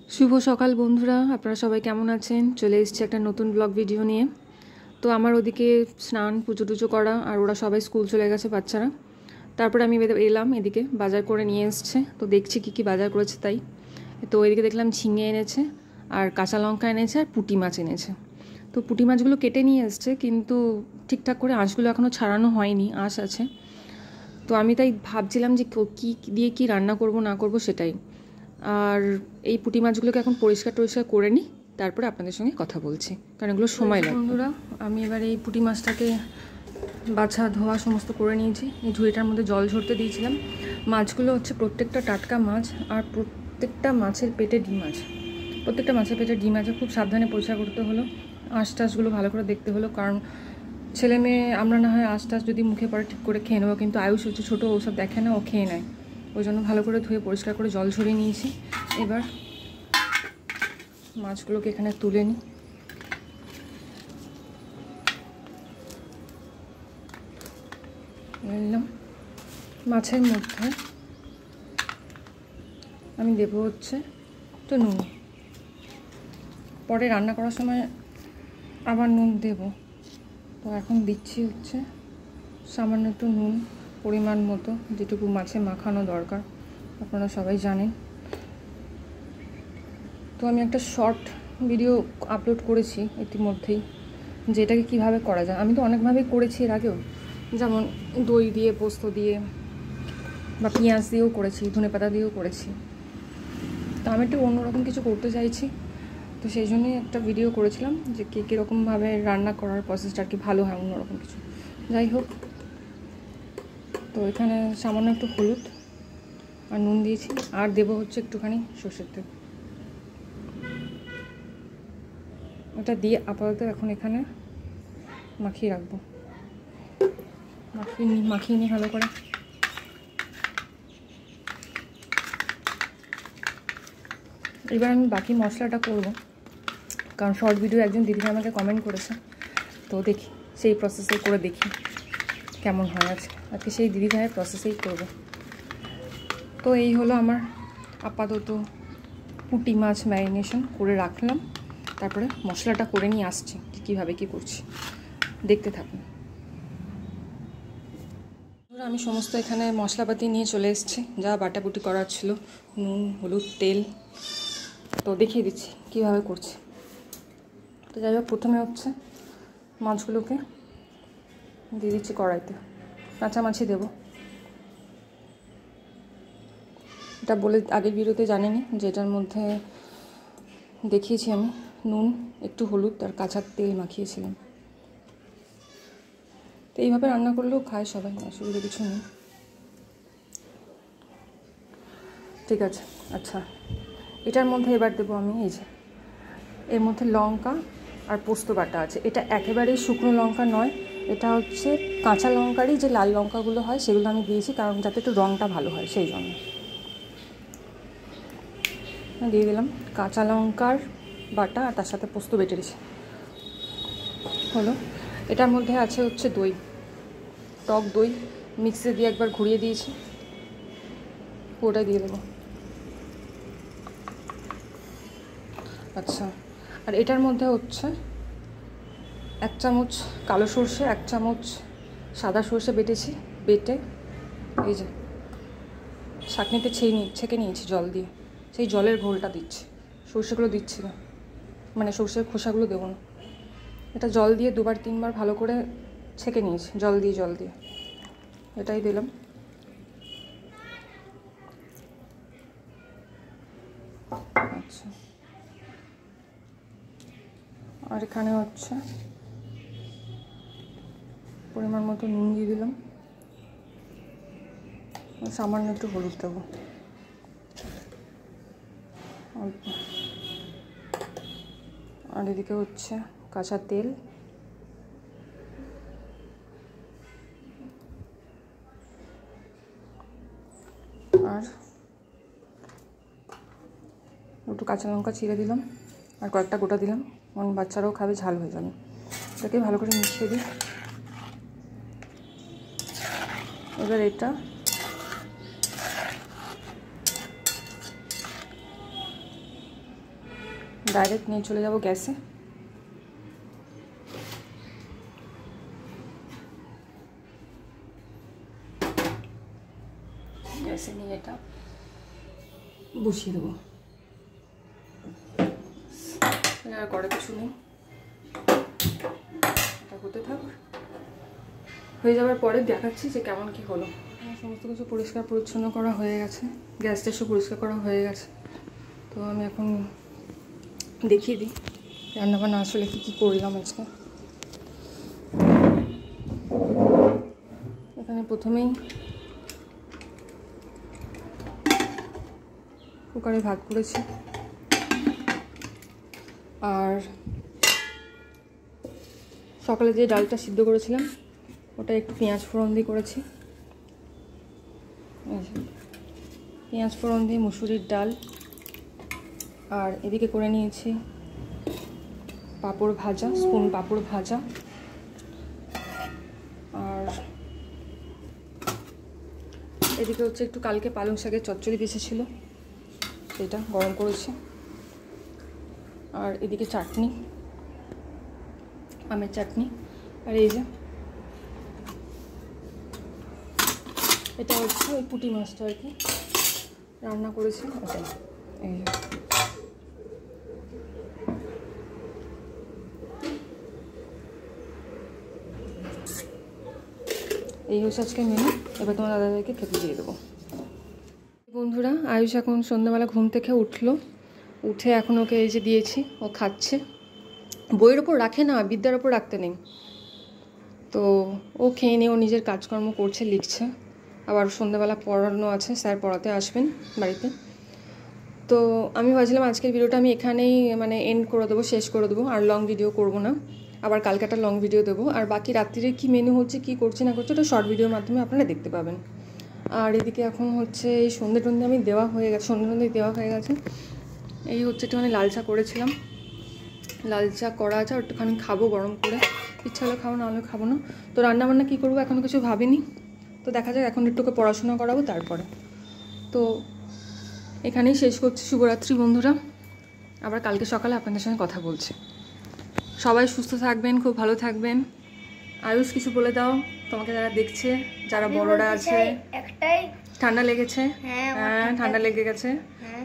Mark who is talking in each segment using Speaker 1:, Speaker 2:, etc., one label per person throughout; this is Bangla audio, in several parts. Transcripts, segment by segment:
Speaker 1: শুভ সকাল বন্ধুরা, আপনারা সবাই কেমন আছেন? চলে এসেছি একটা নতুন ব্লগ ভিডিও নিয়ে। তো আমার ওদিকে স্নান পুজো টুজো করা, আর ওরা সবাই স্কুল চলে গেছে বাচ্চারা। তারপরে আমি এলাম এদিকে, বাজার করে নিয়ে এসছে। তো দেখছি কী কী বাজার করেছে তাই। তো এদিকে দেখলাম ঝিঙে এনেছে, আর কাঁচা লঙ্কা এনেছে, আর পুঁটি মাছ এনেছে। তো পুঁটি মাছগুলো কেটে নিয়ে এসছে, কিন্তু ঠিকঠাক করে আঁশগুলো এখনও ছাড়ানো হয়নি, আঁশ আছে। তো আমি তাই ভাবছিলাম যে কী দিয়ে কী রান্না করব না করব সেটাই। আর এই পুঁটি মাছগুলোকে এখন পরিষ্কার করে নিই, তারপরে আপনাদের সঙ্গে কথা বলছি, কারণ এগুলো সময় লাগে। বন্ধুরা, আমি এবার এই পুঁটি মাছটাকে বাছা ধোয়া সমস্ত করে নিয়েছি। এই ঝুড়িটার মধ্যে জল ঝরতে দিয়েছিলাম। মাছগুলো হচ্ছে প্রত্যেকটা টাটকা মাছ, আর প্রত্যেকটা মাছের পেটে ডিম আছে। প্রত্যেকটা মাছের পেটে ডিম আছে। খুব সাবধানে পরিষ্কার করতে হলো, আঁশ টাশগুলো ভালো করে দেখতে হলো, কারণ ছেলে মেয়ে আমরা না হয় আঁশ টাশ যদি মুখে পড়ে ঠিক করে খেয়ে নেবো, কিন্তু আয়ুষ হচ্ছে ছোটো, ওসব দেখে না, ও খেয়ে নেয়। ওই জন্য ভালো করে ধুয়ে পরিষ্কার করে জল ঝরিয়ে নিয়েছি। এবার মাছগুলোকে এখানে তুলে নিই। নিলাম। মাছের মধ্যে আমি দেবো হচ্ছে একটু নুন, পরে রান্না করার সময় আবার নুন দেব। তো এখন দিচ্ছি হচ্ছে সামান্য একটু নুন, পরিমাণ মতো, যেটুকু মাছে মাখানো দরকার, আপনারা সবাই জানেন। তো আমি একটা শর্ট ভিডিও আপলোড করেছি ইতিমধ্যেই, যে এটাকে কীভাবে করা যায়। আমি তো অনেকভাবেই করেছি এর আগেও, যেমন দই দিয়ে, পোস্ত দিয়ে, বা পেঁয়াজ দিয়েও করেছি, ধনেপাতা দিয়েও করেছি। তো আমি একটু অন্যরকম কিছু করতে চাইছি, তো সেই জন্যই একটা ভিডিও করেছিলাম যে কীরকমভাবে রান্না করার প্রসেসটা আর কি ভালো হয়, অন্যরকম কিছু। যাই হোক, তো এখানে সামান্য একটু হলুদ আর নুন দিয়েছি, আর দেবো হচ্ছে একটুখানি সর্ষের তেল। ওটা দিয়ে আপাতত এখন এখানে মাখিয়ে রাখবো। মাখিয়ে নিই ভালো করে। এবার আমি বাকি মশলাটা করব, কারণ শর্ট ভিডিও একজন দিদিভাই আমাকে কমেন্ট করেছে, তো দেখি সেই প্রসেসে করে দেখি কেমন হয়। আজকে সেই দিদিভাইয়ের প্রসেসেই করব। তো এই হলো আমার আপাতত পুঁটি মাছ ম্যারিনেশন করে রাখলাম। তারপরে মশলাটা করে নিয়ে আসছি, কীভাবে কী করছি দেখতে থাকুন। আমি সমস্ত এখানে মশলাপাতি নিয়ে চলে এসেছি, যা বাটাবুটি করার ছিল, নুন, হলুদ, তেল। তো দেখিয়ে দিচ্ছি কীভাবে করছি। তো যাই হোক, প্রথমে হচ্ছে মাছগুলোকে দিয়ে দিচ্ছি কড়াইতে। কাঁচা মাছই দেবো, এটা বলে আগের ভিডিওতে জানিনি যে এটার মধ্যে দেখিয়েছি আমি নুন, একটু হলুদ আর কাঁচা তেল মাখিয়েছিলাম। তো এইভাবে রান্না করলেও খায় সবাই, অসুবিধা কিছু নেই। ঠিক আছে, আচ্ছা, এটার মধ্যে এবার দেবো আমি এই যে, এর মধ্যে লঙ্কা আর পোস্ত বাটা আছে। এটা একেবারেই শুকনো লঙ্কা নয়, এটা হচ্ছে কাঁচা লঙ্কারই যে লাল লঙ্কাগুলো হয় সেগুলো আমি দিয়েছি, কারণ যাতে একটু রঙটা ভালো হয় সেই জন্য। দিয়ে দিলাম কাঁচা লঙ্কার বাটা, আর তার সাথে পোস্ত বেটে দিয়েছি। হলো, এটার মধ্যে আছে হচ্ছে দই, টক দই, মিক্সি দিয়ে একবার ঘুরিয়ে দিয়েছি, ওটা দিয়ে দেবো। আচ্ছা, আর এটার মধ্যে হচ্ছে 1 চামচ কালো সর্ষে, 1 চামচ সাদা সর্ষে বেটে এই যে ছাঁকনিতে ছেঁকে নিয়েছি জল দিয়ে, সেই জলের ঘোলটা দিচ্ছি। সর্ষেগুলো দিচ্ছি না, মানে সর্ষের খোসাগুলো দেবো না। এটা জল দিয়ে 2-3 বার ভালো করে ছেঁকে নিয়েছি, জল দিয়ে এটাই দিলাম। আচ্ছা, আর এখানে হচ্ছে পরিমাণ মতো নুন দিয়ে দিলাম, সামান্য একটু হলুদ দেবো অল্প। আর এদিকে হচ্ছে কাঁচা তেল, আর একটু কাঁচা লঙ্কা চিড়ে দিলাম, আর কয়েকটা গোটা দিলাম, কারণ বাচ্চারাও খাবে, ঝাল হয়ে যাবে। এটাকে ভালো করে মিশিয়ে দিই। এবার এটা ডাইরেক্ট নিয়ে চলে যাব গ্যাসে। গ্যাসে নিয়ে এটা বসিয়ে দেবো। আর করে কিছু নেই, এটা হতে থাক। হয়ে যাওয়ার পরে দেখাচ্ছি যে কেমন কি হলো। সমস্ত কিছু পরিষ্কার পরিচ্ছন্ন করা হয়ে গেছে, গ্যাসটা সব পরিষ্কার করা হয়ে গেছে। তো আমি এখন দেখিয়ে দিই রান্নাবান্না আসলে কী কী করলাম আজকে। এখানে প্রথমেই কুকারে ভাত করেছি, আর সকালে যে ডালটা সিদ্ধ করেছিলাম ওটা একটু পেঁয়াজ ফোড়ন দিয়ে করেছি। পেঁয়াজ ফোড়ন দিয়ে মুসুরির ডাল। আর এদিকে করে নিয়েছি পাঁপড় ভাজা, স্পুন পাঁপড় ভাজা। আর এদিকে হচ্ছে একটু কালকে পালং শাকের চচ্চড়ি পিসেছিল, সেটা গরম করেছি। আর এদিকে চাটনি, আমের চাটনি। আর এই যে এটা হচ্ছে ওই পুঁটি মাছটা আর কি রান্না করেছি ওটাই। এই যে এই হচ্ছে আজকে মেনু। এবার তোমার দাদাদেরকে খেতে দিয়ে দেবো। বন্ধুরা, আয়ুষ এখন সন্ধ্যাবেলা ঘুম থেকে উঠলো, উঠে এখন ওকে এই যে দিয়েছি, ও খাচ্ছে। বইয়ের ওপর রাখে না, বিদ্যার ওপর রাখতে নেই। তো ও খেয়ে নিয়ে ও নিজের কাজকর্ম করছে, লিখছে। আবার সন্ধ্যাবেলা পড়ানো আছে, স্যার পড়াতে আসবেন বাড়িতে। তো আমি ভাবছিলাম আজকের ভিডিওটা আমি এখানেই মানে এন্ড করে দেবো, শেষ করে দেবো, আর লং ভিডিও করব না। আবার কালকে একটা লং ভিডিও দেবো, আর বাকি রাত্রিরে কী মেনু হচ্ছে, কী করছে না করছে, ওটা শর্ট ভিডিওর মাধ্যমে আপনারা দেখতে পাবেন। আর এদিকে এখন হচ্ছে এই সন্ধ্যে টন্ধে আমি দেওয়া হয়ে গেছে, সন্ধ্যে টন্ধে দেওয়া হয়ে গেছে। এই হচ্ছে একটুখানি লাল চা করেছিলাম, লাল চা করা আছে, একটুখানি খাবো গরম করে, ইচ্ছা হলে খাবো, না হলে খাবো না। তো রান্নাবান্না কী করবো এখনও কিছু ভাবিনি, তো দেখা যাক। এখন একটুকে পড়াশোনা করাবো তারপরে। তো এখানেই শেষ করছি। শুভরাত্রি বন্ধুরা, আবার কালকে সকালে আপনাদের সঙ্গে কথা বলছি। সবাই সুস্থ থাকবেন, খুব ভালো থাকবেন। আয়ুষ কিছু বলে দাও তোমাকে যারা দেখছে, যারা বড়রা আছে।
Speaker 2: একটাই,
Speaker 1: ঠান্ডা লেগেছে?
Speaker 2: হ্যাঁ
Speaker 1: ঠান্ডা লেগে গেছে।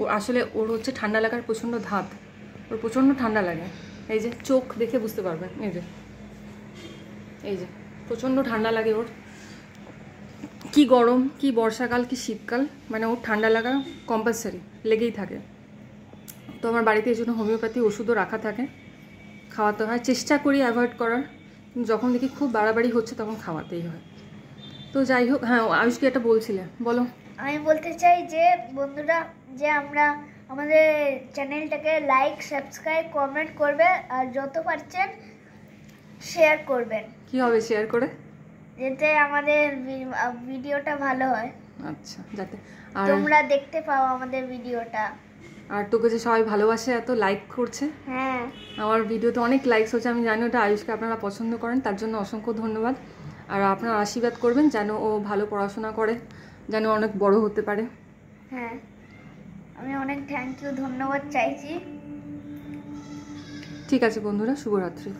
Speaker 1: ও আসলে ওর হচ্ছে ঠান্ডা লাগার প্রচণ্ড ধাত, ওর প্রচণ্ড ঠান্ডা লাগে। এই যে চোখ দেখে বুঝতে পারবেন, এই যে প্রচণ্ড ঠান্ডা লাগে ওর। কি গরম, কি বর্ষাকাল, কি শীতকাল, মানে ওর ঠান্ডা লাগা কম্পালসারি, লেগেই থাকে। তো আমার বাড়িতে এই জন্য হোমিওপ্যাথি ওষুধও রাখা থাকে, খাওয়াতে হয়। চেষ্টা করি অ্যাভয়েড করার, যখন দেখি খুব বাড়াবাড়ি হচ্ছে তখন খাওয়াতেই হয়। তো যাই হোক, হ্যাঁ আয়ুষকে এটা বলছিলে, বলো।
Speaker 2: আমি বলতে চাই যে বন্ধুরা, যে আমরা আমাদের চ্যানেলটাকে লাইক, সাবস্ক্রাইব, কমেন্ট করবে, আর যত পারছেন শেয়ার করবেন।
Speaker 1: কি হবে শেয়ার করে?
Speaker 2: যাতে আমাদের ভিডিওটা ভালো হয়,
Speaker 1: আচ্ছা, যাতে আর
Speaker 2: তোমরা দেখতে পাও আমাদের ভিডিওটা।
Speaker 1: আর তোকে যে সবাই ভালোবাসে, এত লাইক করছে,
Speaker 2: হ্যাঁ
Speaker 1: আমার ভিডিওতে অনেক লাইকস হচ্ছে, আমি জানি ওটা আয়ুষকে আপনারা পছন্দ করেন, তার জন্য অসংখ্য ধন্যবাদ। আর আপনারা আশীর্বাদ করবেন যেন ও ভালো পড়াশোনা করে, যেন অনেক বড় হতে পারে।
Speaker 2: হ্যাঁ, আমি অনেক থ্যাংক ইউ, ধন্যবাদ চাইছি।
Speaker 1: ঠিক আছে বন্ধুরা, শুভরাত্রি।